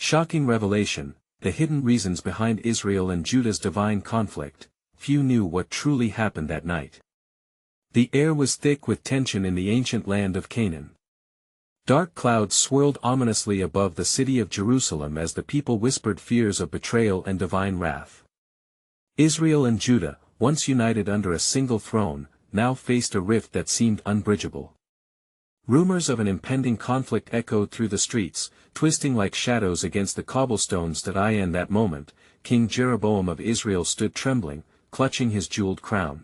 Shocking revelation, the hidden reasons behind Israel and Judah's divine conflict. Few knew what truly happened that night. The air was thick with tension in the ancient land of Canaan. Dark clouds swirled ominously above the city of Jerusalem as the people whispered fears of betrayal and divine wrath. Israel and Judah, once united under a single throne, now faced a rift that seemed unbridgeable. Rumors of an impending conflict echoed through the streets, twisting like shadows against the cobblestones in that moment. King Jeroboam of Israel stood trembling, clutching his jeweled crown.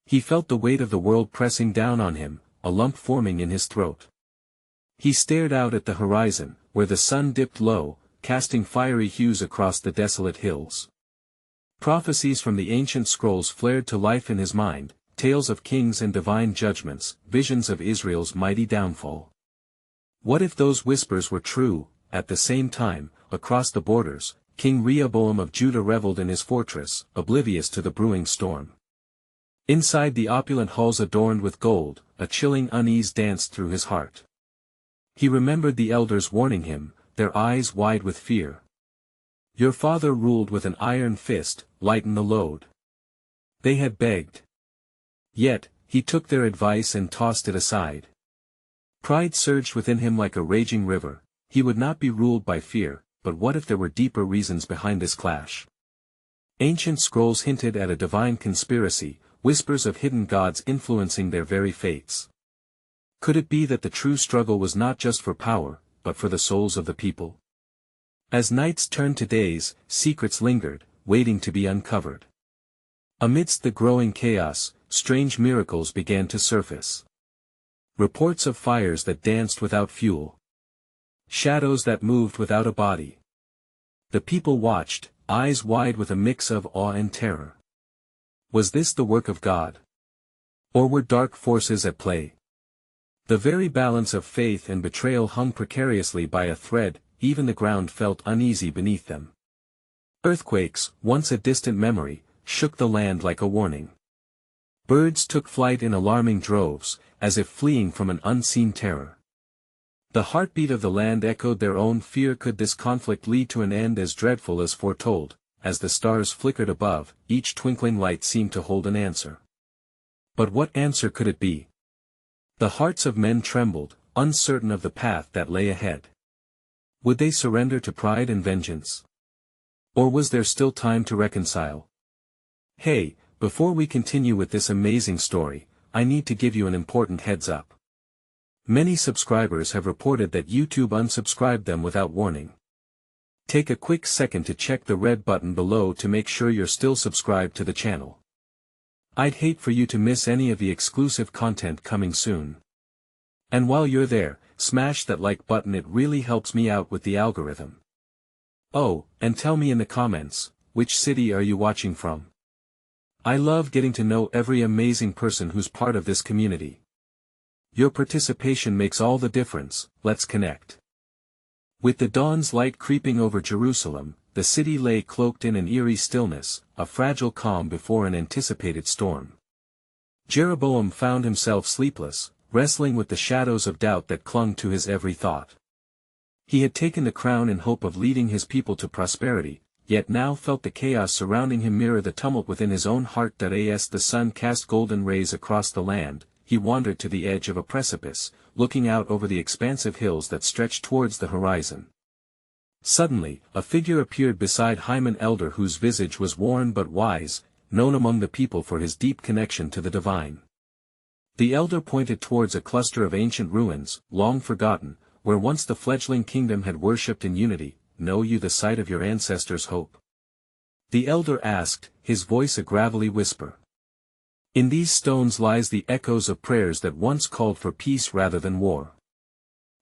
He felt the weight of the world pressing down on him, a lump forming in his throat. He stared out at the horizon, where the sun dipped low, casting fiery hues across the desolate hills. Prophecies from the ancient scrolls flared to life in his mind, tales of kings and divine judgments, visions of Israel's mighty downfall. What if those whispers were true? At the same time, across the borders, King Rehoboam of Judah reveled in his fortress, oblivious to the brewing storm. Inside the opulent halls adorned with gold, a chilling unease danced through his heart. He remembered the elders warning him, their eyes wide with fear. Your father ruled with an iron fist, lighten the load. They had begged. Yet, he took their advice and tossed it aside. Pride surged within him like a raging river. He would not be ruled by fear, but what if there were deeper reasons behind this clash? Ancient scrolls hinted at a divine conspiracy, whispers of hidden gods influencing their very fates. Could it be that the true struggle was not just for power, but for the souls of the people? As nights turned to days, secrets lingered, waiting to be uncovered. Amidst the growing chaos, strange miracles began to surface. Reports of fires that danced without fuel. Shadows that moved without a body. The people watched, eyes wide with a mix of awe and terror. Was this the work of God? Or were dark forces at play? The very balance of faith and betrayal hung precariously by a thread, even the ground felt uneasy beneath them. Earthquakes, once a distant memory, shook the land like a warning. Birds took flight in alarming droves, as if fleeing from an unseen terror. The heartbeat of the land echoed their own fear. Could this conflict lead to an end as dreadful as foretold? As the stars flickered above, each twinkling light seemed to hold an answer. But what answer could it be? The hearts of men trembled, uncertain of the path that lay ahead. Would they surrender to pride and vengeance? Or was there still time to reconcile? Hey, before we continue with this amazing story, I need to give you an important heads up. Many subscribers have reported that YouTube unsubscribed them without warning. Take a quick second to check the red button below to make sure you're still subscribed to the channel. I'd hate for you to miss any of the exclusive content coming soon. And while you're there, smash that like button, it really helps me out with the algorithm. Oh, and tell me in the comments, which city are you watching from? I love getting to know every amazing person who's part of this community. Your participation makes all the difference. Let's connect. With the dawn's light creeping over Jerusalem, the city lay cloaked in an eerie stillness, a fragile calm before an anticipated storm. Jeroboam found himself sleepless, wrestling with the shadows of doubt that clung to his every thought. He had taken the crown in hope of leading his people to prosperity, yet now felt the chaos surrounding him mirror the tumult within his own heart. As the sun cast golden rays across the land, he wandered to the edge of a precipice, looking out over the expansive hills that stretched towards the horizon. Suddenly, a figure appeared beside him, an elder whose visage was worn but wise, known among the people for his deep connection to the divine. The elder pointed towards a cluster of ancient ruins, long forgotten, where once the fledgling kingdom had worshipped in unity. Know you the site of your ancestors' hope? The elder asked, his voice a gravelly whisper. In these stones lies the echoes of prayers that once called for peace rather than war.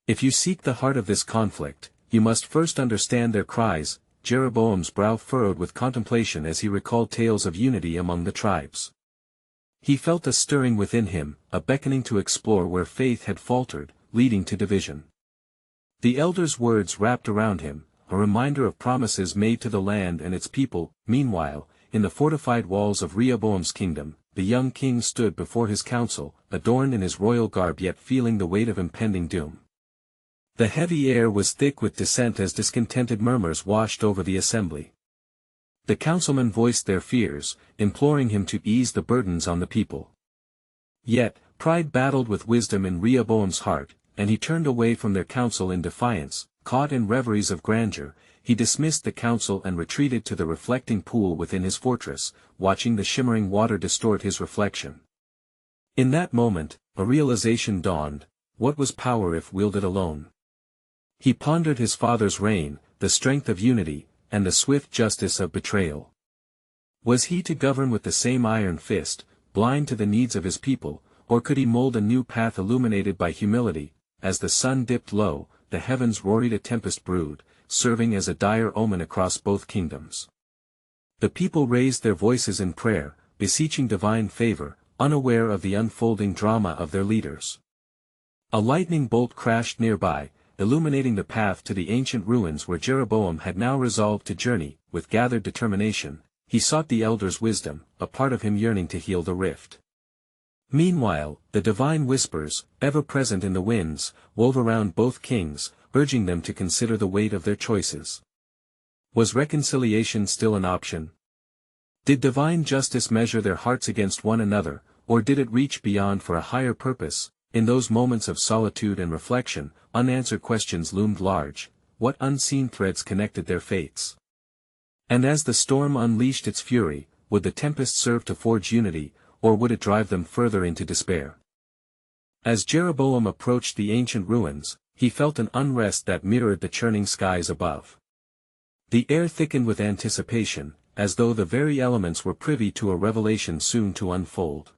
If you seek the heart of this conflict, you must first understand their cries. Jeroboam's brow furrowed with contemplation as he recalled tales of unity among the tribes. He felt a stirring within him, a beckoning to explore where faith had faltered, leading to division. The elder's words wrapped around him, a reminder of promises made to the land and its people. Meanwhile, in the fortified walls of Rehoboam's kingdom, the young king stood before his council, adorned in his royal garb yet feeling the weight of impending doom. The heavy air was thick with dissent as discontented murmurs washed over the assembly. The councilmen voiced their fears, imploring him to ease the burdens on the people. Yet, pride battled with wisdom in Rehoboam's heart, and he turned away from their counsel in defiance. Caught in reveries of grandeur, he dismissed the council and retreated to the reflecting pool within his fortress, watching the shimmering water distort his reflection. In that moment, a realization dawned: what was power if wielded alone? He pondered his father's reign, the strength of unity, and the swift justice of betrayal. Was he to govern with the same iron fist, blind to the needs of his people, or could he mold a new path illuminated by humility? As the sun dipped low, the heavens roared, a tempest brewed, serving as a dire omen across both kingdoms. The people raised their voices in prayer, beseeching divine favor, unaware of the unfolding drama of their leaders. A lightning bolt crashed nearby, illuminating the path to the ancient ruins where Jeroboam had now resolved to journey. With gathered determination, he sought the elders' wisdom, a part of him yearning to heal the rift. Meanwhile, the divine whispers, ever present in the winds, wove around both kings, urging them to consider the weight of their choices. Was reconciliation still an option? Did divine justice measure their hearts against one another, or did it reach beyond for a higher purpose? In those moments of solitude and reflection, unanswered questions loomed large. What unseen threads connected their fates? And as the storm unleashed its fury, would the tempest serve to forge unity, or would it drive them further into despair? As Jeroboam approached the ancient ruins, he felt an unrest that mirrored the churning skies above. The air thickened with anticipation, as though the very elements were privy to a revelation soon to unfold.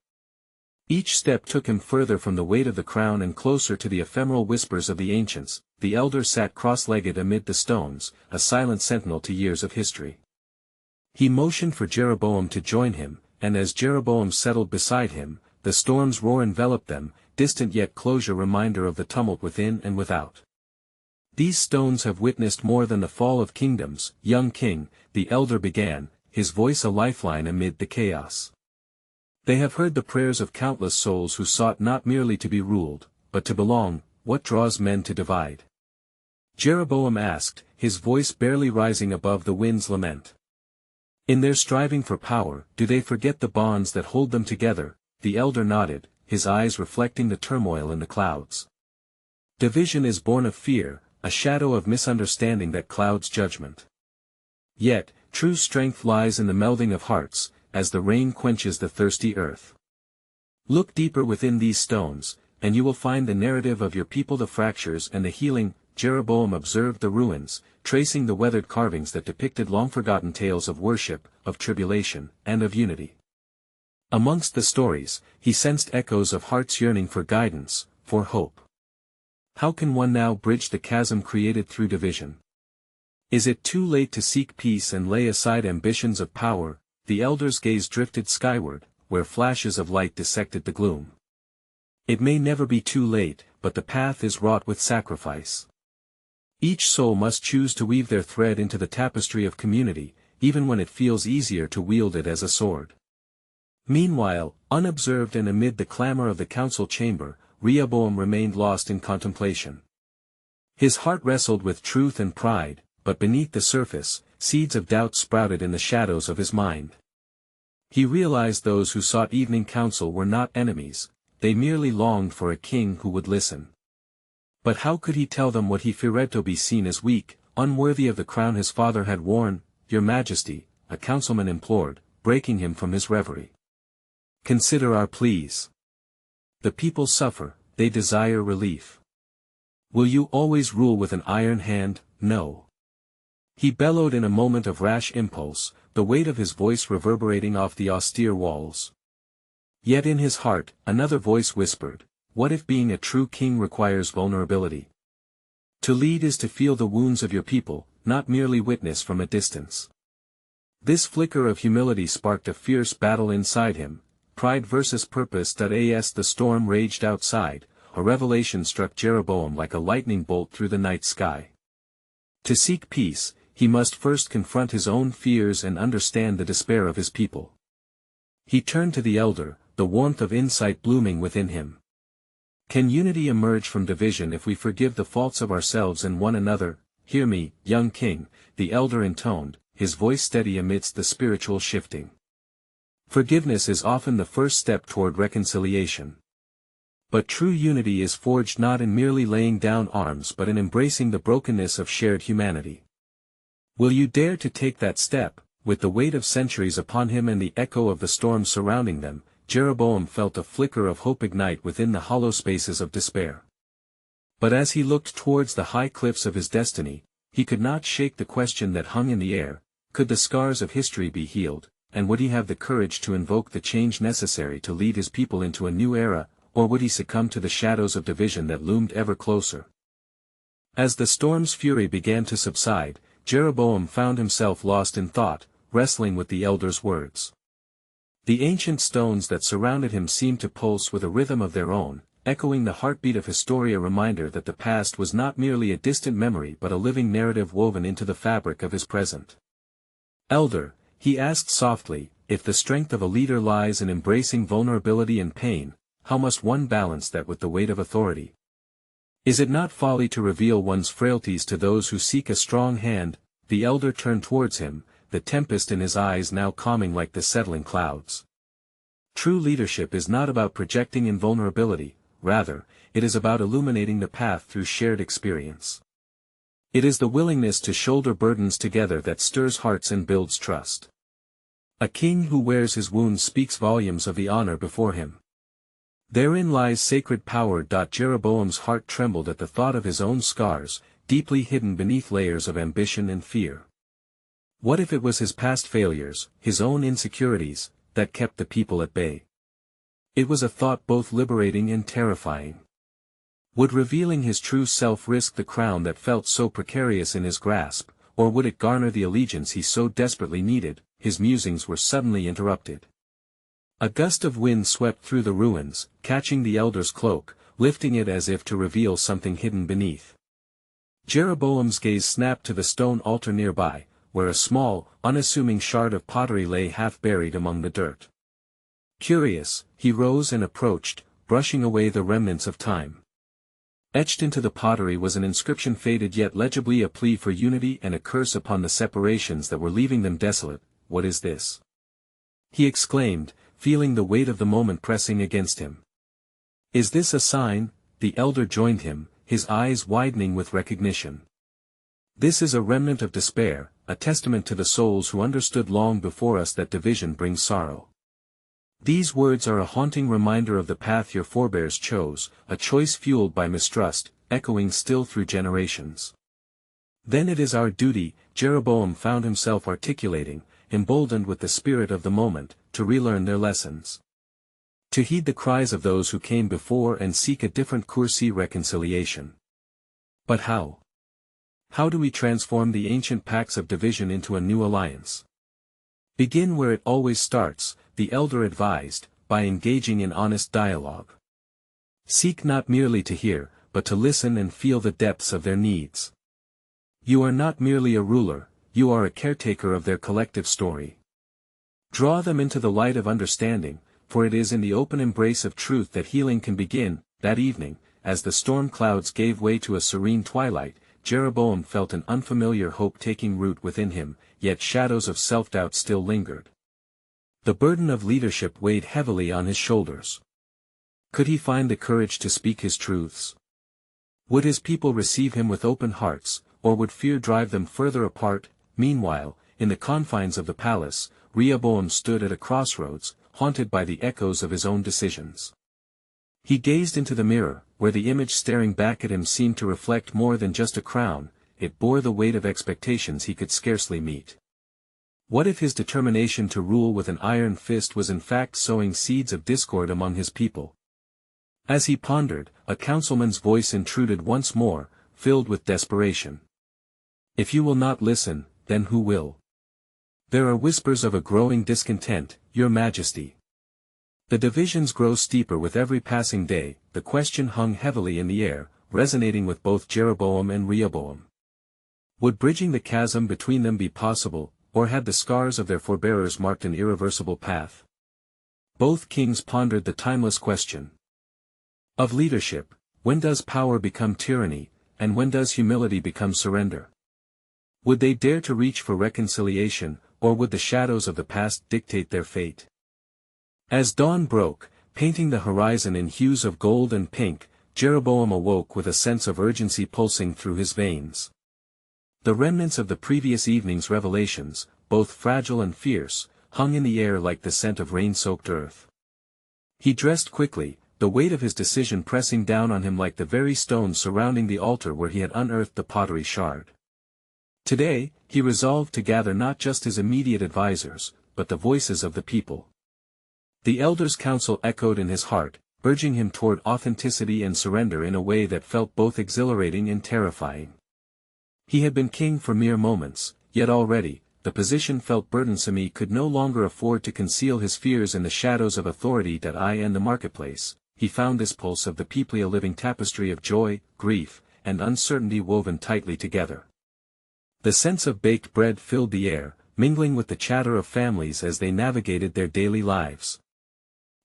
Each step took him further from the weight of the crown and closer to the ephemeral whispers of the ancients. The elder sat cross-legged amid the stones, a silent sentinel to years of history. He motioned for Jeroboam to join him, and as Jeroboam settled beside him, the storm's roar enveloped them, distant yet close reminder of the tumult within and without. These stones have witnessed more than the fall of kingdoms, young king, the elder began, his voice a lifeline amid the chaos. They have heard the prayers of countless souls who sought not merely to be ruled, but to belong. What draws men to divide? Jeroboam asked, his voice barely rising above the wind's lament. In their striving for power, do they forget the bonds that hold them together? The elder nodded, his eyes reflecting the turmoil in the clouds. Division is born of fear, a shadow of misunderstanding that clouds judgment. Yet, true strength lies in the melding of hearts, as the rain quenches the thirsty earth. Look deeper within these stones, and you will find the narrative of your people, the fractures and the healing. Jeroboam observed the ruins, tracing the weathered carvings that depicted long-forgotten tales of worship, of tribulation, and of unity. Amongst the stories, he sensed echoes of hearts yearning for guidance, for hope. How can one now bridge the chasm created through division? Is it too late to seek peace and lay aside ambitions of power? The elder's gaze drifted skyward, where flashes of light dissected the gloom. It may never be too late, but the path is wrought with sacrifice. Each soul must choose to weave their thread into the tapestry of community, even when it feels easier to wield it as a sword. Meanwhile, unobserved and amid the clamor of the council chamber, Rehoboam remained lost in contemplation. His heart wrestled with truth and pride, but beneath the surface, seeds of doubt sprouted in the shadows of his mind. He realized those who sought evening counsel were not enemies, they merely longed for a king who would listen. But how could he tell them what he feared to be seen as weak, unworthy of the crown his father had worn? "Your Majesty," a councilman implored, breaking him from his reverie. "Consider our pleas. The people suffer, they desire relief. Will you always rule with an iron hand? No." He bellowed in a moment of rash impulse, the weight of his voice reverberating off the austere walls. Yet in his heart, another voice whispered, "What if being a true king requires vulnerability? To lead is to feel the wounds of your people, not merely witness from a distance." This flicker of humility sparked a fierce battle inside him, pride versus purpose. As the storm raged outside, a revelation struck Jeroboam like a lightning bolt through the night sky. To seek peace, he must first confront his own fears and understand the despair of his people. He turned to the elder, the warmth of insight blooming within him. Can unity emerge from division if we forgive the faults of ourselves and one another? Hear me, young king, the elder intoned, his voice steady amidst the spiritual shifting. Forgiveness is often the first step toward reconciliation. But true unity is forged not in merely laying down arms but in embracing the brokenness of shared humanity. Will you dare to take that step? With the weight of centuries upon him and the echo of the storm surrounding them, Jeroboam felt a flicker of hope ignite within the hollow spaces of despair. But as he looked towards the high cliffs of his destiny, he could not shake the question that hung in the air: could the scars of history be healed, and would he have the courage to invoke the change necessary to lead his people into a new era, or would he succumb to the shadows of division that loomed ever closer? As the storm's fury began to subside, Jeroboam found himself lost in thought, wrestling with the elder's words. The ancient stones that surrounded him seemed to pulse with a rhythm of their own, echoing the heartbeat of history, a reminder that the past was not merely a distant memory but a living narrative woven into the fabric of his present. Elder, he asked softly, if the strength of a leader lies in embracing vulnerability and pain, how must one balance that with the weight of authority? Is it not folly to reveal one's frailties to those who seek a strong hand? The elder turned towards him, the tempest in his eyes now calming like the settling clouds. True leadership is not about projecting invulnerability, rather, it is about illuminating the path through shared experience. It is the willingness to shoulder burdens together that stirs hearts and builds trust. A king who wears his wounds speaks volumes of the honor before him. Therein lies sacred power. Jeroboam's heart trembled at the thought of his own scars, deeply hidden beneath layers of ambition and fear. What if it was his past failures, his own insecurities, that kept the people at bay? It was a thought both liberating and terrifying. Would revealing his true self risk the crown that felt so precarious in his grasp, or would it garner the allegiance he so desperately needed? His musings were suddenly interrupted. A gust of wind swept through the ruins, catching the elder's cloak, lifting it as if to reveal something hidden beneath. Jeroboam's gaze snapped to the stone altar nearby, where a small, unassuming shard of pottery lay half buried among the dirt. Curious, he rose and approached, brushing away the remnants of time. Etched into the pottery was an inscription, faded yet legibly, a plea for unity and a curse upon the separations that were leaving them desolate. What is this? He exclaimed, feeling the weight of the moment pressing against him. Is this a sign? The elder joined him, his eyes widening with recognition. This is a remnant of despair, a testament to the souls who understood long before us that division brings sorrow. These words are a haunting reminder of the path your forebears chose, a choice fueled by mistrust, echoing still through generations. Then it is our duty, Jeroboam found himself articulating, emboldened with the spirit of the moment, to relearn their lessons. To heed the cries of those who came before and seek a different course, reconciliation. But how? How do we transform the ancient pacts of division into a new alliance? Begin where it always starts, the elder advised, by engaging in honest dialogue. Seek not merely to hear, but to listen and feel the depths of their needs. You are not merely a ruler, you are a caretaker of their collective story. Draw them into the light of understanding, for it is in the open embrace of truth that healing can begin. That evening, as the storm clouds gave way to a serene twilight, Jeroboam felt an unfamiliar hope taking root within him, yet shadows of self-doubt still lingered. The burden of leadership weighed heavily on his shoulders. Could he find the courage to speak his truths? Would his people receive him with open hearts, or would fear drive them further apart? Meanwhile, in the confines of the palace, Rehoboam stood at a crossroads, haunted by the echoes of his own decisions. He gazed into the mirror, where the image staring back at him seemed to reflect more than just a crown, it bore the weight of expectations he could scarcely meet. What if his determination to rule with an iron fist was in fact sowing seeds of discord among his people? As he pondered, a councilman's voice intruded once more, filled with desperation. If you will not listen, then who will? There are whispers of a growing discontent, Your Majesty. The divisions grow steeper with every passing day. The question hung heavily in the air, resonating with both Jeroboam and Rehoboam. Would bridging the chasm between them be possible, or had the scars of their forebearers marked an irreversible path? Both kings pondered the timeless question. Of leadership, when does power become tyranny, and when does humility become surrender? Would they dare to reach for reconciliation, or would the shadows of the past dictate their fate? As dawn broke, painting the horizon in hues of gold and pink, Jeroboam awoke with a sense of urgency pulsing through his veins. The remnants of the previous evening's revelations, both fragile and fierce, hung in the air like the scent of rain-soaked earth. He dressed quickly, the weight of his decision pressing down on him like the very stones surrounding the altar where he had unearthed the pottery shard. Today, he resolved to gather not just his immediate advisors, but the voices of the people. The elders' counsel echoed in his heart, urging him toward authenticity and surrender in a way that felt both exhilarating and terrifying. He had been king for mere moments, yet already, the position felt burdensome. He could no longer afford to conceal his fears in the shadows of authority that I and the marketplace. He found this pulse of the people a living tapestry of joy, grief, and uncertainty woven tightly together. The sense of baked bread filled the air, mingling with the chatter of families as they navigated their daily lives.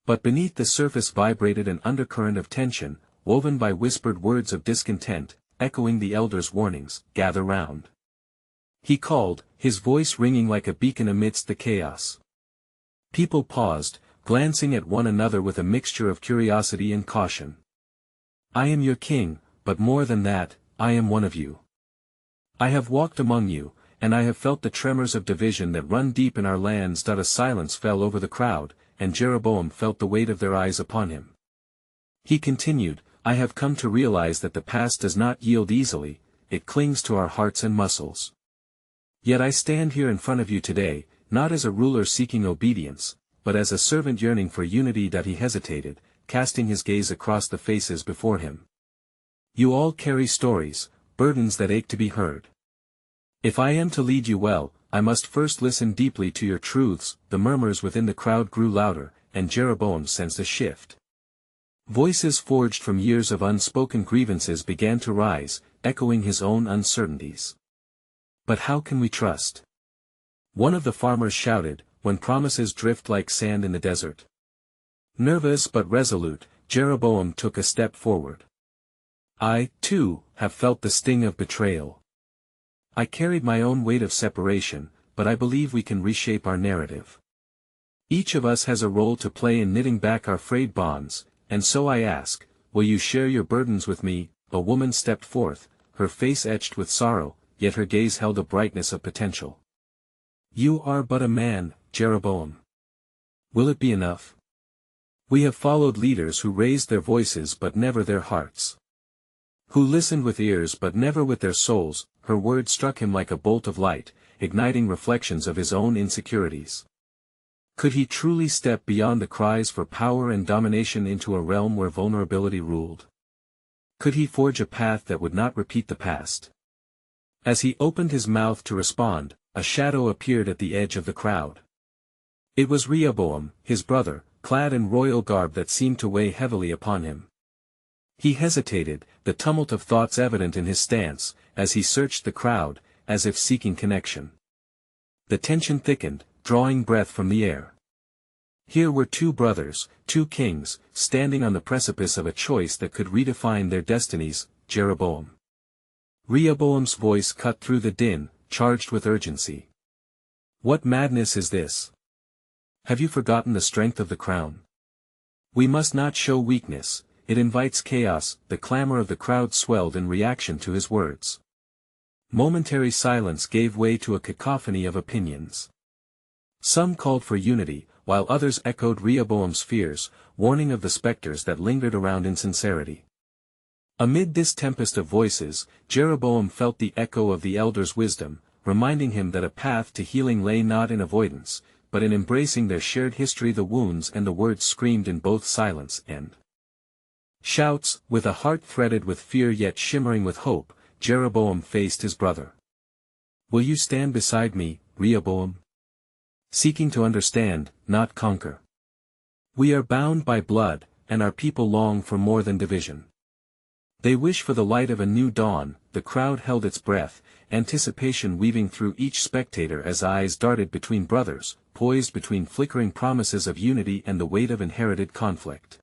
But beneath the surface vibrated an undercurrent of tension, woven by whispered words of discontent, echoing the elders' warnings, "Gather round." He called, his voice ringing like a beacon amidst the chaos. People paused, glancing at one another with a mixture of curiosity and caution. "I am your king, but more than that, I am one of you. I have walked among you, and I have felt the tremors of division that run deep in our lands." A silence fell over the crowd, and Jeroboam felt the weight of their eyes upon him. He continued, "I have come to realize that the past does not yield easily, it clings to our hearts and muscles. Yet I stand here in front of you today, not as a ruler seeking obedience, but as a servant yearning for unity." He hesitated, casting his gaze across the faces before him. "You all carry stories, burdens that ache to be heard. If I am to lead you well, I must first listen deeply to your truths." The murmurs within the crowd grew louder, and Jeroboam sensed a shift. Voices forged from years of unspoken grievances began to rise, echoing his own uncertainties. "But how can we trust?" one of the farmers shouted, "when promises drift like sand in the desert?" Nervous but resolute, Jeroboam took a step forward. "I, too, have felt the sting of betrayal. I carried my own weight of separation, but I believe we can reshape our narrative. Each of us has a role to play in knitting back our frayed bonds, and so I ask, will you share your burdens with me?" A woman stepped forth, her face etched with sorrow, yet her gaze held a brightness of potential. "You are but a man, Jeroboam. Will it be enough? We have followed leaders who raised their voices but never their hearts. Who listened with ears but never with their souls." Her words struck him like a bolt of light, igniting reflections of his own insecurities. Could he truly step beyond the cries for power and domination into a realm where vulnerability ruled? Could he forge a path that would not repeat the past? As he opened his mouth to respond, a shadow appeared at the edge of the crowd. It was Rehoboam, his brother, clad in royal garb that seemed to weigh heavily upon him. He hesitated, the tumult of thoughts evident in his stance, as he searched the crowd, as if seeking connection. The tension thickened, drawing breath from the air. Here were two brothers, two kings, standing on the precipice of a choice that could redefine their destinies. Jeroboam. Rehoboam's voice cut through the din, charged with urgency. "What madness is this? Have you forgotten the strength of the crown? We must not show weakness, it invites chaos." The clamor of the crowd swelled in reaction to his words. Momentary silence gave way to a cacophony of opinions. Some called for unity, while others echoed Rehoboam's fears, warning of the specters that lingered around insincerity. Amid this tempest of voices, Jeroboam felt the echo of the elders' wisdom, reminding him that a path to healing lay not in avoidance, but in embracing their shared history. The wounds and the words screamed in both silence and shouts. With a heart threaded with fear yet shimmering with hope, Jeroboam faced his brother. "Will you stand beside me, Rehoboam? Seeking to understand, not conquer. We are bound by blood, and our people long for more than division. They wish for the light of a new dawn." The crowd held its breath, anticipation weaving through each spectator as eyes darted between brothers, poised between flickering promises of unity and the weight of inherited conflict.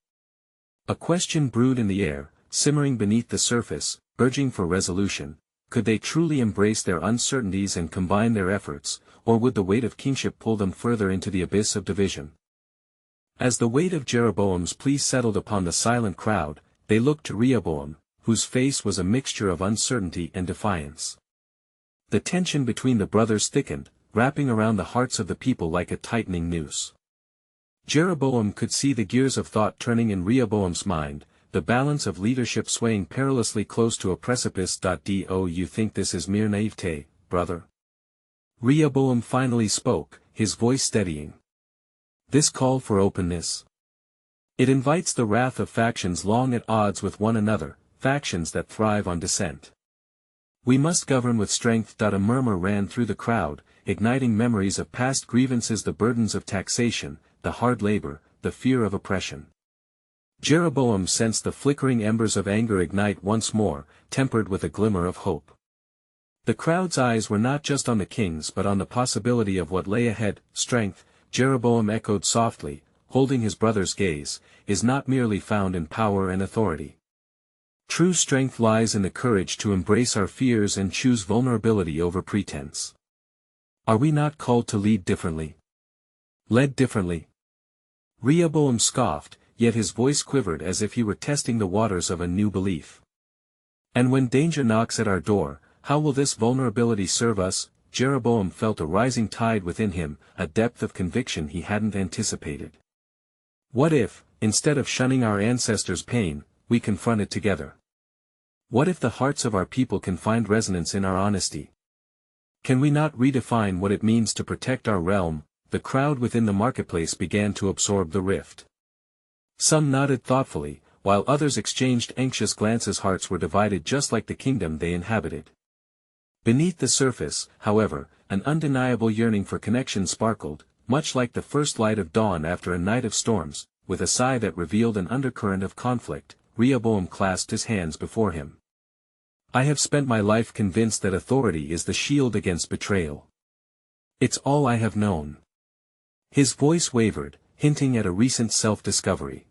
A question brewed in the air, simmering beneath the surface, urging for resolution. Could they truly embrace their uncertainties and combine their efforts, or would the weight of kingship pull them further into the abyss of division? As the weight of Jeroboam's plea settled upon the silent crowd, they looked to Rehoboam, whose face was a mixture of uncertainty and defiance. The tension between the brothers thickened, wrapping around the hearts of the people like a tightening noose. Jeroboam could see the gears of thought turning in Rehoboam's mind, the balance of leadership swaying perilously close to a precipice. Do you think this is mere naivete, brother? Rehoboam finally spoke, his voice steadying. This call for openness. It invites the wrath of factions long at odds with one another, factions that thrive on dissent. We must govern with strength. A murmur ran through the crowd, igniting memories of past grievances, the burdens of taxation, the hard labor, the fear of oppression. Jeroboam sensed the flickering embers of anger ignite once more, tempered with a glimmer of hope. The crowd's eyes were not just on the kings but on the possibility of what lay ahead. Strength, Jeroboam echoed softly, holding his brother's gaze, is not merely found in power and authority. True strength lies in the courage to embrace our fears and choose vulnerability over pretense. Are we not called to lead differently? Led differently? Rehoboam scoffed, yet his voice quivered as if he were testing the waters of a new belief. And when danger knocks at our door, how will this vulnerability serve us? Jeroboam felt a rising tide within him, a depth of conviction he hadn't anticipated. What if, instead of shunning our ancestors' pain, we confront it together? What if the hearts of our people can find resonance in our honesty? Can we not redefine what it means to protect our realm? The crowd within the marketplace began to absorb the rift. Some nodded thoughtfully, while others exchanged anxious glances. Hearts were divided just like the kingdom they inhabited. Beneath the surface, however, an undeniable yearning for connection sparkled, much like the first light of dawn after a night of storms. With a sigh that revealed an undercurrent of conflict, Rehoboam clasped his hands before him. I have spent my life convinced that authority is the shield against betrayal. It's all I have known. His voice wavered, hinting at a recent self-discovery.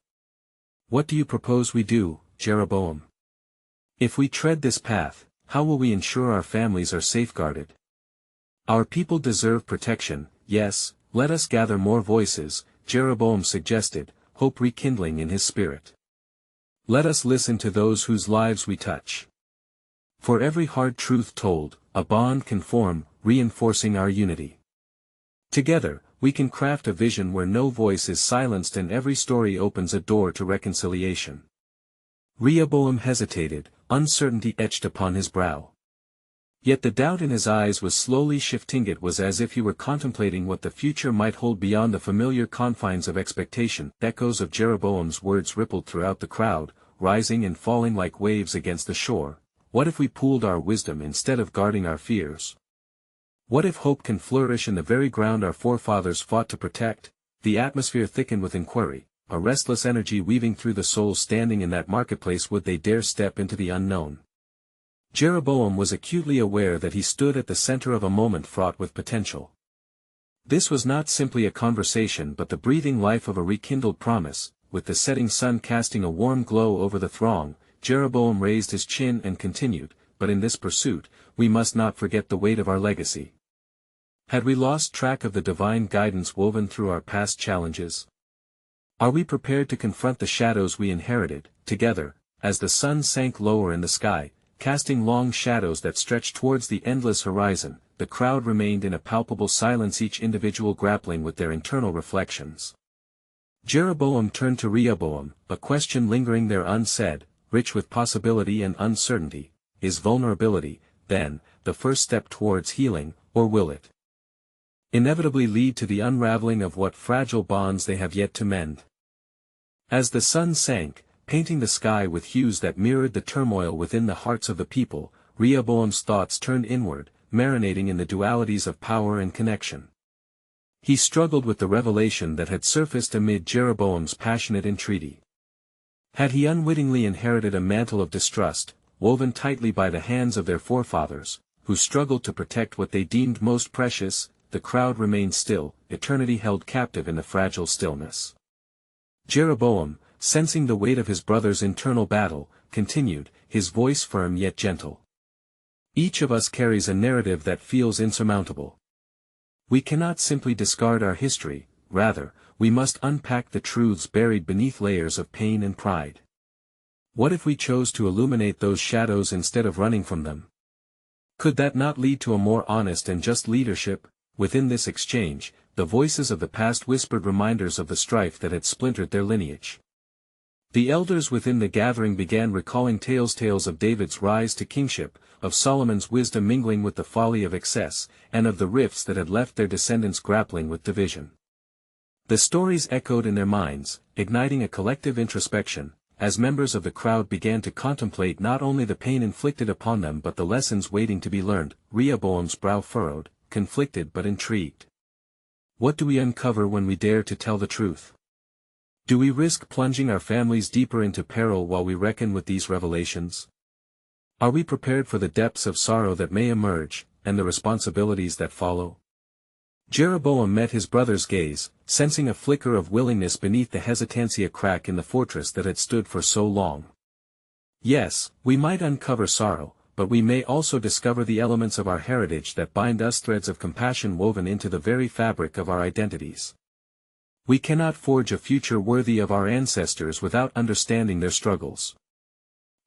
What do you propose we do, Jeroboam? If we tread this path, how will we ensure our families are safeguarded? Our people deserve protection. Yes, let us gather more voices, Jeroboam suggested, hope rekindling in his spirit. Let us listen to those whose lives we touch. For every hard truth told, a bond can form, reinforcing our unity. Together, we can craft a vision where no voice is silenced and every story opens a door to reconciliation. Rehoboam hesitated, uncertainty etched upon his brow. Yet the doubt in his eyes was slowly shifting. It was as if he were contemplating what the future might hold beyond the familiar confines of expectation. Echoes of Jeroboam's words rippled throughout the crowd, rising and falling like waves against the shore. What if we pooled our wisdom instead of guarding our fears? What if hope can flourish in the very ground our forefathers fought to protect? The atmosphere thickened with inquiry, a restless energy weaving through the souls standing in that marketplace. Would they dare step into the unknown? Jeroboam was acutely aware that he stood at the center of a moment fraught with potential. This was not simply a conversation but the breathing life of a rekindled promise. With the setting sun casting a warm glow over the throng, Jeroboam raised his chin and continued, but in this pursuit, we must not forget the weight of our legacy. Had we lost track of the divine guidance woven through our past challenges? Are we prepared to confront the shadows we inherited, together? As the sun sank lower in the sky, casting long shadows that stretched towards the endless horizon, the crowd remained in a palpable silence, each individual grappling with their internal reflections. Jeroboam turned to Rehoboam, a question lingering there unsaid, rich with possibility and uncertainty. Is vulnerability, then, the first step towards healing, or will it inevitably lead to the unraveling of what fragile bonds they have yet to mend? As the sun sank, painting the sky with hues that mirrored the turmoil within the hearts of the people, Rehoboam's thoughts turned inward, marinating in the dualities of power and connection. He struggled with the revelation that had surfaced amid Jeroboam's passionate entreaty. Had he unwittingly inherited a mantle of distrust, woven tightly by the hands of their forefathers, who struggled to protect what they deemed most precious? The crowd remained still, eternity held captive in the fragile stillness. Jeroboam, sensing the weight of his brother's internal battle, continued, his voice firm yet gentle. Each of us carries a narrative that feels insurmountable. We cannot simply discard our history, rather, we must unpack the truths buried beneath layers of pain and pride. What if we chose to illuminate those shadows instead of running from them? Could that not lead to a more honest and just leadership? Within this exchange, the voices of the past whispered reminders of the strife that had splintered their lineage. The elders within the gathering began recalling tales of David's rise to kingship, of Solomon's wisdom mingling with the folly of excess, and of the rifts that had left their descendants grappling with division. The stories echoed in their minds, igniting a collective introspection, as members of the crowd began to contemplate not only the pain inflicted upon them but the lessons waiting to be learned. Rehoboam's brow furrowed, conflicted but intrigued. What do we uncover when we dare to tell the truth? Do we risk plunging our families deeper into peril while we reckon with these revelations? Are we prepared for the depths of sorrow that may emerge, and the responsibilities that follow? Jeroboam met his brother's gaze, sensing a flicker of willingness beneath the hesitancy crack in the fortress that had stood for so long. Yes, we might uncover sorrow, but we may also discover the elements of our heritage that bind us, threads of compassion woven into the very fabric of our identities. We cannot forge a future worthy of our ancestors without understanding their struggles.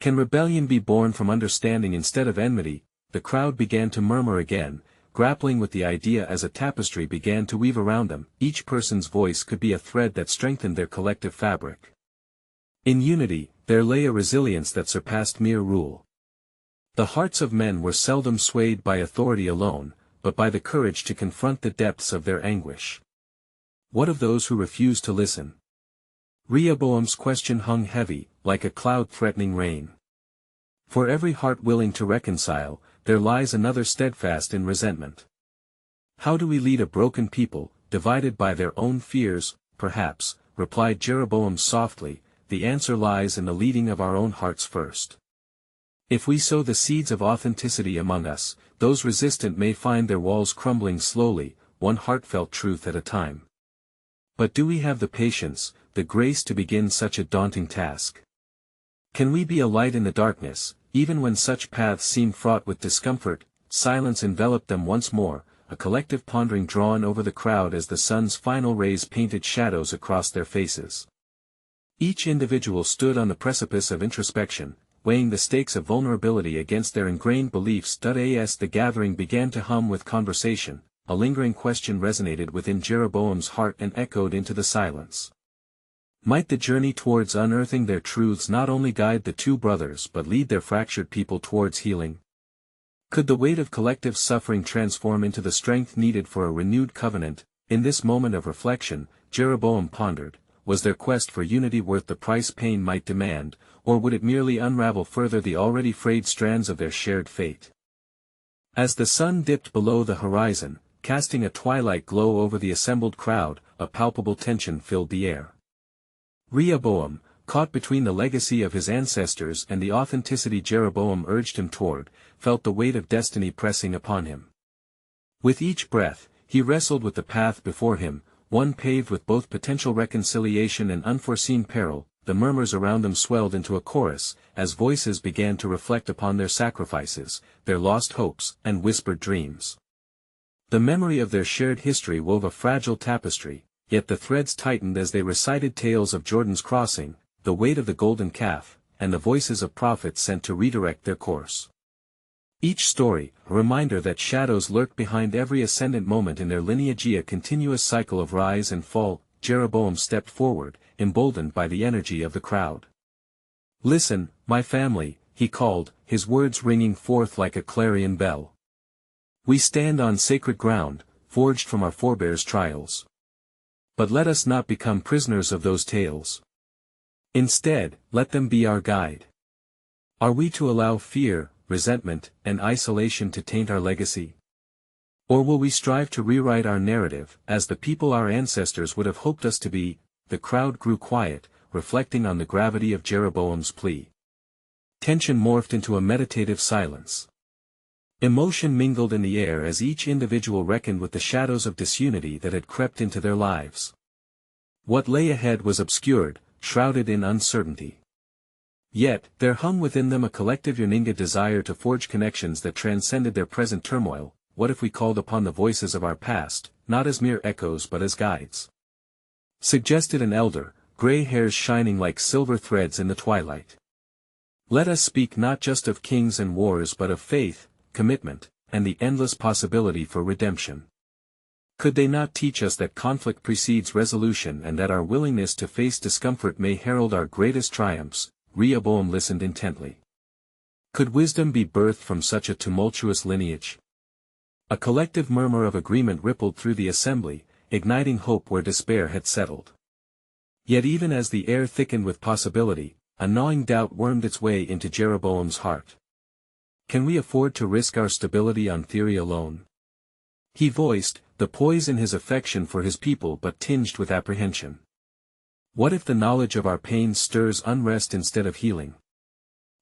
Can rebellion be born from understanding instead of enmity? The crowd began to murmur again, grappling with the idea as a tapestry began to weave around them. Each person's voice could be a thread that strengthened their collective fabric. In unity, there lay a resilience that surpassed mere rule. The hearts of men were seldom swayed by authority alone, but by the courage to confront the depths of their anguish. What of those who refuse to listen? Rehoboam's question hung heavy, like a cloud threatening rain. For every heart willing to reconcile, there lies another steadfast in resentment. How do we lead a broken people, divided by their own fears? Perhaps, replied Jeroboam softly, the answer lies in the leading of our own hearts first. If we sow the seeds of authenticity among us, those resistant may find their walls crumbling slowly, one heartfelt truth at a time. But do we have the patience, the grace to begin such a daunting task? Can we be a light in the darkness, even when such paths seem fraught with discomfort? Silence enveloped them once more, a collective pondering drawn over the crowd as the sun's final rays painted shadows across their faces. Each individual stood on the precipice of introspection, weighing the stakes of vulnerability against their ingrained beliefs. As the gathering began to hum with conversation, a lingering question resonated within Jeroboam's heart and echoed into the silence. Might the journey towards unearthing their truths not only guide the two brothers but lead their fractured people towards healing? Could the weight of collective suffering transform into the strength needed for a renewed covenant? In this moment of reflection, Jeroboam pondered, was their quest for unity worth the price pain might demand, or would it merely unravel further the already frayed strands of their shared fate? As the sun dipped below the horizon, casting a twilight glow over the assembled crowd, a palpable tension filled the air. Rehoboam, caught between the legacy of his ancestors and the authenticity Jeroboam urged him toward, felt the weight of destiny pressing upon him. With each breath, he wrestled with the path before him, one paved with both potential reconciliation and unforeseen peril. The murmurs around them swelled into a chorus, as voices began to reflect upon their sacrifices, their lost hopes, and whispered dreams. The memory of their shared history wove a fragile tapestry, yet the threads tightened as they recited tales of Jordan's crossing, the weight of the golden calf, and the voices of prophets sent to redirect their course. Each story, a reminder that shadows lurk behind every ascendant moment in their lineage, a continuous cycle of rise and fall. Jeroboam stepped forward, emboldened by the energy of the crowd. Listen, my family, he called, his words ringing forth like a clarion bell. We stand on sacred ground, forged from our forebears' trials. But let us not become prisoners of those tales. Instead, let them be our guide. Are we to allow fear, resentment, and isolation to taint our legacy? Or will we strive to rewrite our narrative, as the people our ancestors would have hoped us to be? The crowd grew quiet, reflecting on the gravity of Jeroboam's plea. Tension morphed into a meditative silence. Emotion mingled in the air as each individual reckoned with the shadows of disunity that had crept into their lives. What lay ahead was obscured, shrouded in uncertainty. Yet, there hung within them a collective yearning, desire to forge connections that transcended their present turmoil. What if we called upon the voices of our past, not as mere echoes but as guides? Suggested an elder, gray hairs shining like silver threads in the twilight. Let us speak not just of kings and wars but of faith, commitment, and the endless possibility for redemption. Could they not teach us that conflict precedes resolution and that our willingness to face discomfort may herald our greatest triumphs? Rehoboam listened intently. Could wisdom be birthed from such a tumultuous lineage? A collective murmur of agreement rippled through the assembly, igniting hope where despair had settled. Yet even as the air thickened with possibility, a gnawing doubt wormed its way into Jeroboam's heart. Can we afford to risk our stability on theory alone? He voiced, the poise in his affection for his people but tinged with apprehension. What if the knowledge of our pain stirs unrest instead of healing?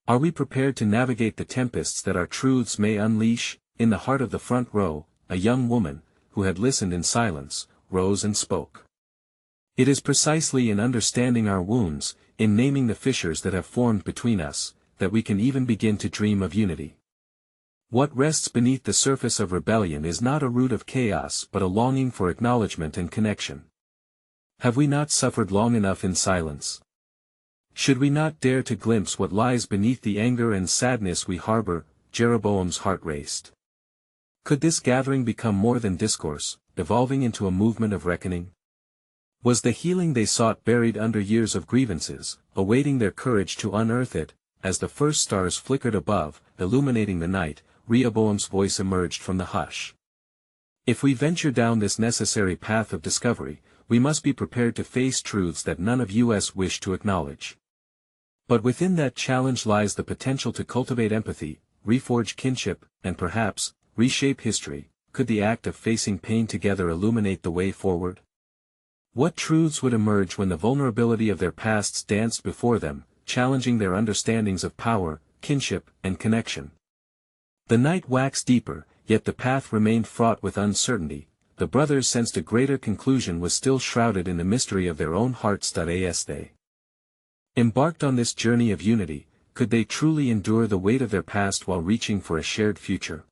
Are we prepared to navigate the tempests that our truths may unleash? In the heart of the front row, a young woman, who had listened in silence, rose and spoke. It is precisely in understanding our wounds, in naming the fissures that have formed between us, that we can even begin to dream of unity. What rests beneath the surface of rebellion is not a root of chaos but a longing for acknowledgement and connection. Have we not suffered long enough in silence? Should we not dare to glimpse what lies beneath the anger and sadness we harbor? Jeroboam's heart raced. Could this gathering become more than discourse, evolving into a movement of reckoning? Was the healing they sought buried under years of grievances, awaiting their courage to unearth it? As the first stars flickered above, illuminating the night, Rehoboam's voice emerged from the hush. If we venture down this necessary path of discovery, we must be prepared to face truths that none of us wish to acknowledge. But within that challenge lies the potential to cultivate empathy, reforge kinship, and perhaps, reshape history. Could the act of facing pain together illuminate the way forward? What truths would emerge when the vulnerability of their pasts danced before them, challenging their understandings of power, kinship, and connection? The night waxed deeper, yet the path remained fraught with uncertainty. The brothers sensed a greater conclusion was still shrouded in the mystery of their own hearts. As they embarked on this journey of unity, could they truly endure the weight of their past while reaching for a shared future?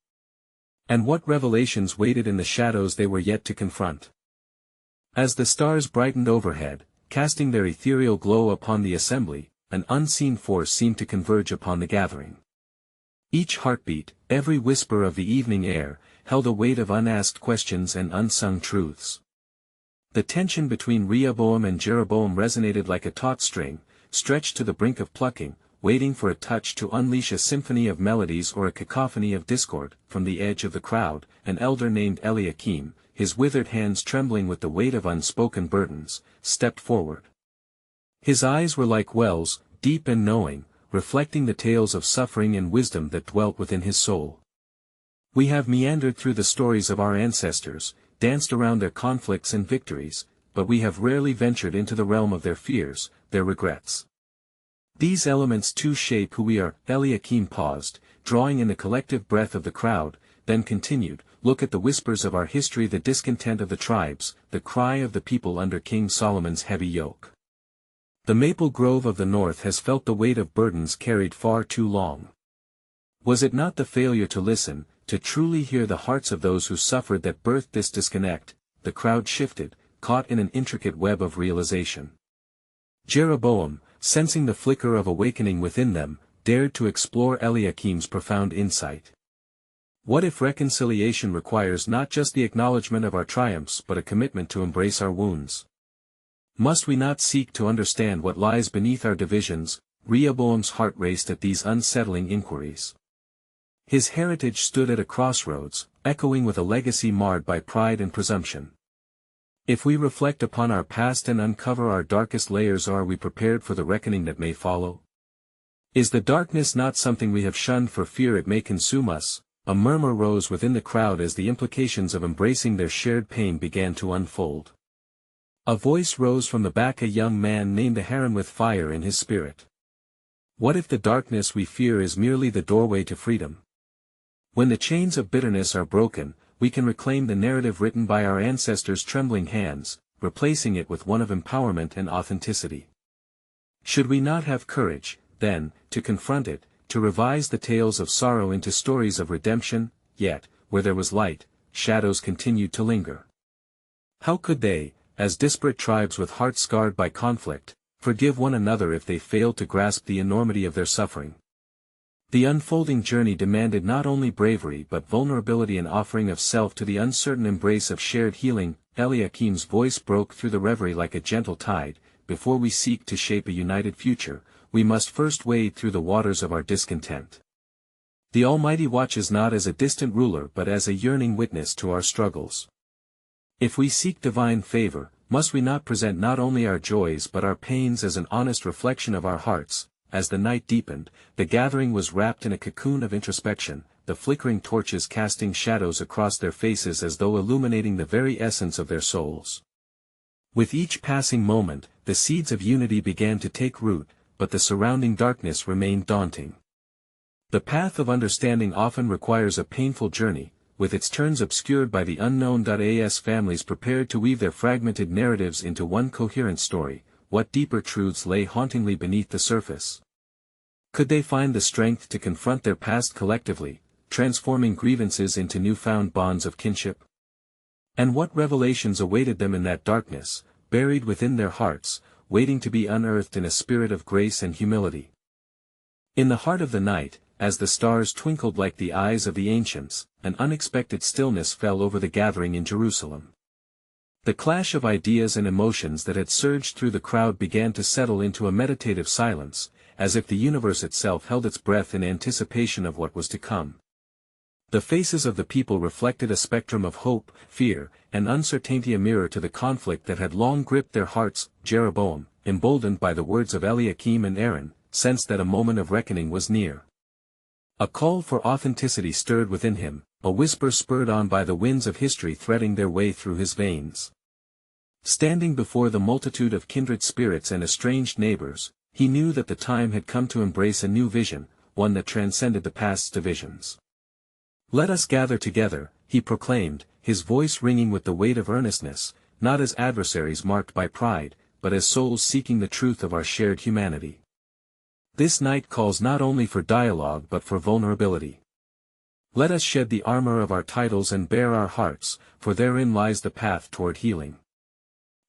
And what revelations waited in the shadows they were yet to confront? As the stars brightened overhead, casting their ethereal glow upon the assembly, an unseen force seemed to converge upon the gathering. Each heartbeat, every whisper of the evening air, held a weight of unasked questions and unsung truths. The tension between Rehoboam and Jeroboam resonated like a taut string, stretched to the brink of plucking, waiting for a touch to unleash a symphony of melodies or a cacophony of discord. From the edge of the crowd, an elder named Eliakim, his withered hands trembling with the weight of unspoken burdens, stepped forward. His eyes were like wells, deep and knowing, reflecting the tales of suffering and wisdom that dwelt within his soul. We have meandered through the stories of our ancestors, danced around their conflicts and victories, but we have rarely ventured into the realm of their fears, their regrets. These elements too shape who we are. Eliakim paused, drawing in the collective breath of the crowd, then continued, look at the whispers of our history, the discontent of the tribes, the cry of the people under King Solomon's heavy yoke. The maple grove of the north has felt the weight of burdens carried far too long. Was it not the failure to listen, to truly hear the hearts of those who suffered that birthed this disconnect? The crowd shifted, caught in an intricate web of realization. Jeroboam, sensing the flicker of awakening within them, dared to explore Eliakim's profound insight. What if reconciliation requires not just the acknowledgement of our triumphs but a commitment to embrace our wounds? Must we not seek to understand what lies beneath our divisions? Rehoboam's heart raced at these unsettling inquiries. His heritage stood at a crossroads, echoing with a legacy marred by pride and presumption. If we reflect upon our past and uncover our darkest layers, are we prepared for the reckoning that may follow? Is the darkness not something we have shunned for fear it may consume us? A murmur rose within the crowd as the implications of embracing their shared pain began to unfold. A voice rose from the back, a young man named Aharon with fire in his spirit. What if the darkness we fear is merely the doorway to freedom? When the chains of bitterness are broken, we can reclaim the narrative written by our ancestors' trembling hands, replacing it with one of empowerment and authenticity. Should we not have courage, then, to confront it, to revise the tales of sorrow into stories of redemption? Yet, where there was light, shadows continued to linger. How could they, as disparate tribes with hearts scarred by conflict, forgive one another if they failed to grasp the enormity of their suffering? The unfolding journey demanded not only bravery but vulnerability and offering of self to the uncertain embrace of shared healing. Eliakim's voice broke through the reverie like a gentle tide. Before we seek to shape a united future, we must first wade through the waters of our discontent. The Almighty watches not as a distant ruler but as a yearning witness to our struggles. If we seek divine favor, must we not present not only our joys but our pains as an honest reflection of our hearts? As the night deepened, the gathering was wrapped in a cocoon of introspection, the flickering torches casting shadows across their faces as though illuminating the very essence of their souls. With each passing moment, the seeds of unity began to take root, but the surrounding darkness remained daunting. The path of understanding often requires a painful journey, with its turns obscured by the unknown. As families prepared to weave their fragmented narratives into one coherent story, what deeper truths lay hauntingly beneath the surface? Could they find the strength to confront their past collectively, transforming grievances into newfound bonds of kinship? And what revelations awaited them in that darkness, buried within their hearts, waiting to be unearthed in a spirit of grace and humility? In the heart of the night, as the stars twinkled like the eyes of the ancients, an unexpected stillness fell over the gathering in Jerusalem. The clash of ideas and emotions that had surged through the crowd began to settle into a meditative silence, as if the universe itself held its breath in anticipation of what was to come. The faces of the people reflected a spectrum of hope, fear, and uncertainty, a mirror to the conflict that had long gripped their hearts. Jeroboam, emboldened by the words of Eliakim and Aaron, sensed that a moment of reckoning was near. A call for authenticity stirred within him, a whisper spurred on by the winds of history threading their way through his veins. Standing before the multitude of kindred spirits and estranged neighbors, he knew that the time had come to embrace a new vision, one that transcended the past's divisions. "Let us gather together," he proclaimed, his voice ringing with the weight of earnestness, not as adversaries marked by pride, but as souls seeking the truth of our shared humanity. This night calls not only for dialogue but for vulnerability. Let us shed the armor of our titles and bare our hearts, for therein lies the path toward healing.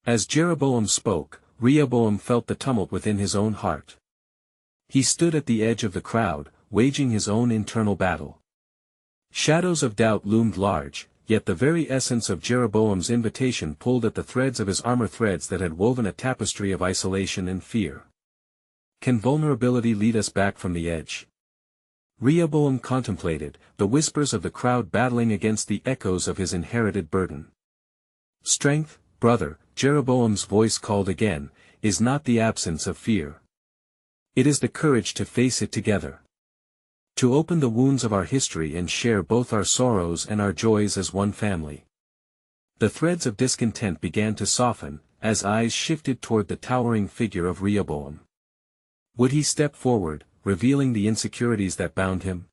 As Jeroboam spoke, Rehoboam felt the tumult within his own heart. He stood at the edge of the crowd, waging his own internal battle. Shadows of doubt loomed large, yet the very essence of Jeroboam's invitation pulled at the threads of his armor, threads that had woven a tapestry of isolation and fear. Can vulnerability lead us back from the edge? Rehoboam contemplated, the whispers of the crowd battling against the echoes of his inherited burden. Strength, brother, Jeroboam's voice called again, is not the absence of fear. It is the courage to face it together. To open the wounds of our history and share both our sorrows and our joys as one family. The threads of discontent began to soften, as eyes shifted toward the towering figure of Rehoboam. Would he step forward, revealing the insecurities that bound him?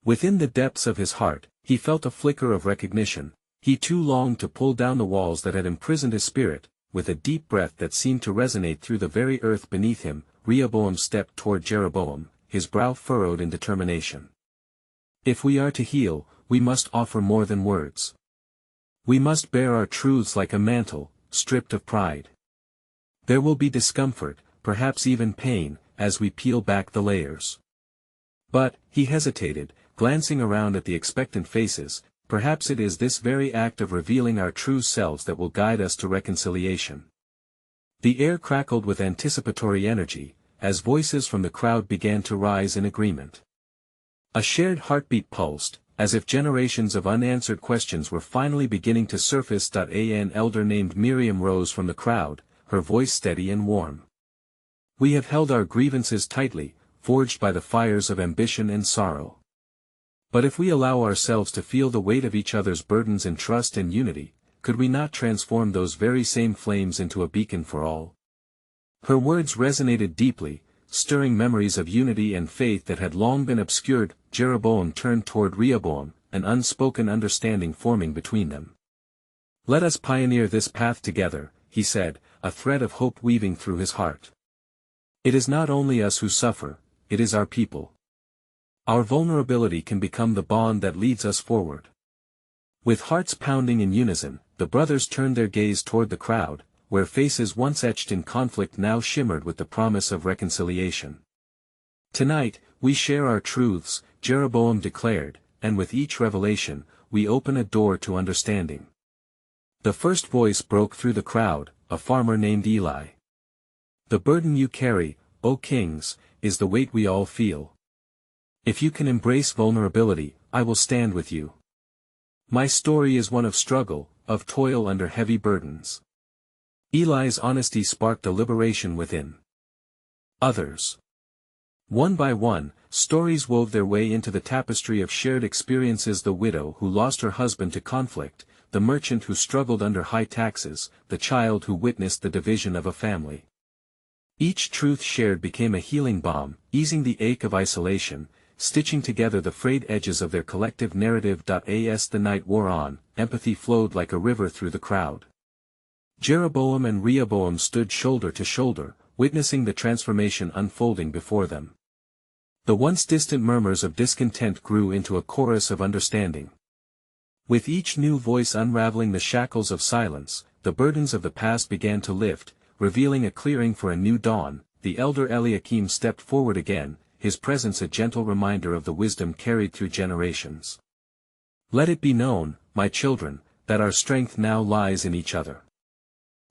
Within the depths of his heart, he felt a flicker of recognition. He too longed to pull down the walls that had imprisoned his spirit. With a deep breath that seemed to resonate through the very earth beneath him, Rehoboam stepped toward Jeroboam, his brow furrowed in determination. If we are to heal, we must offer more than words. We must bear our truths like a mantle, stripped of pride. There will be discomfort, perhaps even pain, as we peel back the layers. But, he hesitated, glancing around at the expectant faces. Perhaps it is this very act of revealing our true selves that will guide us to reconciliation. The air crackled with anticipatory energy, as voices from the crowd began to rise in agreement. A shared heartbeat pulsed, as if generations of unanswered questions were finally beginning to surface. An elder named Miriam rose from the crowd, her voice steady and warm. We have held our grievances tightly, forged by the fires of ambition and sorrow. But if we allow ourselves to feel the weight of each other's burdens in trust and unity, could we not transform those very same flames into a beacon for all? Her words resonated deeply, stirring memories of unity and faith that had long been obscured. Jeroboam turned toward Rehoboam, an unspoken understanding forming between them. "Let us pioneer this path together," he said, a thread of hope weaving through his heart. It is not only us who suffer, it is our people. Our vulnerability can become the bond that leads us forward. With hearts pounding in unison, the brothers turned their gaze toward the crowd, where faces once etched in conflict now shimmered with the promise of reconciliation. "Tonight, we share our truths," Jeroboam declared, "and with each revelation, we open a door to understanding." The first voice broke through the crowd, a farmer named Eli. "The burden you carry, O kings, is the weight we all feel. If you can embrace vulnerability, I will stand with you. My story is one of struggle, of toil under heavy burdens." Eli's honesty sparked a liberation within others. One by one, stories wove their way into the tapestry of shared experiences: the widow who lost her husband to conflict, the merchant who struggled under high taxes, the child who witnessed the division of a family. Each truth shared became a healing balm, easing the ache of isolation, stitching together the frayed edges of their collective narrative. As the night wore on, empathy flowed like a river through the crowd. Jeroboam and Rehoboam stood shoulder to shoulder, witnessing the transformation unfolding before them. The once distant murmurs of discontent grew into a chorus of understanding. With each new voice unraveling the shackles of silence, the burdens of the past began to lift, revealing a clearing for a new dawn. The elder Eliakim stepped forward again, his presence a gentle reminder of the wisdom carried through generations. "Let it be known, my children, that our strength now lies in each other.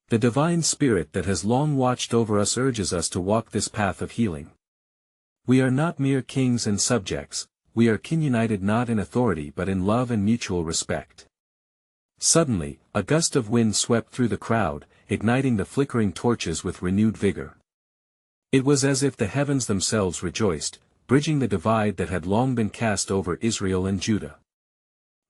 The divine spirit that has long watched over us urges us to walk this path of healing. We are not mere kings and subjects, we are kin united not in authority but in love and mutual respect." Suddenly, a gust of wind swept through the crowd, igniting the flickering torches with renewed vigor. It was as if the heavens themselves rejoiced, bridging the divide that had long been cast over Israel and Judah.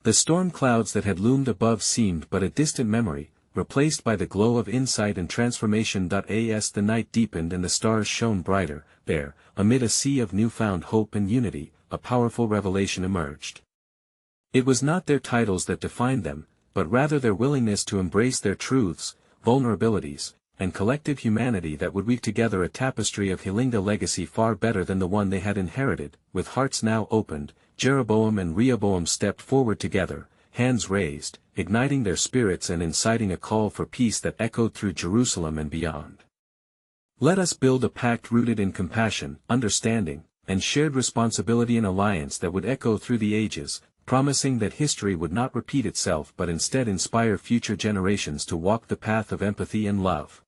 The storm clouds that had loomed above seemed but a distant memory, replaced by the glow of insight and transformation. As the night deepened and the stars shone brighter, there, amid a sea of newfound hope and unity, a powerful revelation emerged. It was not their titles that defined them, but rather their willingness to embrace their truths, vulnerabilities, and collective humanity that would weave together a tapestry of healing, a legacy far better than the one they had inherited. With hearts now opened, Jeroboam and Rehoboam stepped forward together, hands raised, igniting their spirits and inciting a call for peace that echoed through Jerusalem and beyond. "Let us build a pact rooted in compassion, understanding, and shared responsibility, an alliance that would echo through the ages, promising that history would not repeat itself but instead inspire future generations to walk the path of empathy and love."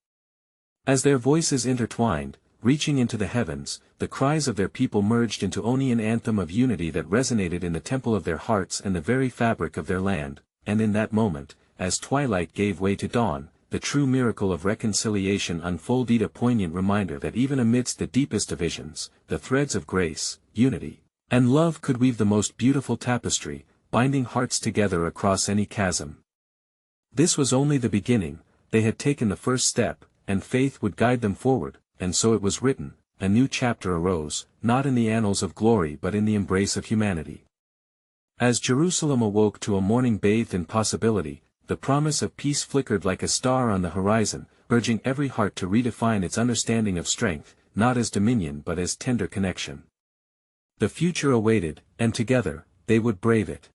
As their voices intertwined, reaching into the heavens, the cries of their people merged into an anthem of unity that resonated in the temple of their hearts and the very fabric of their land. And in that moment, as twilight gave way to dawn, the true miracle of reconciliation unfolded, a poignant reminder that even amidst the deepest divisions, the threads of grace, unity, and love could weave the most beautiful tapestry, binding hearts together across any chasm. This was only the beginning. They had taken the first step, and faith would guide them forward, and so it was written, a new chapter arose, not in the annals of glory but in the embrace of humanity. As Jerusalem awoke to a morning bathed in possibility, the promise of peace flickered like a star on the horizon, urging every heart to redefine its understanding of strength, not as dominion but as tender connection. The future awaited, and together, they would brave it.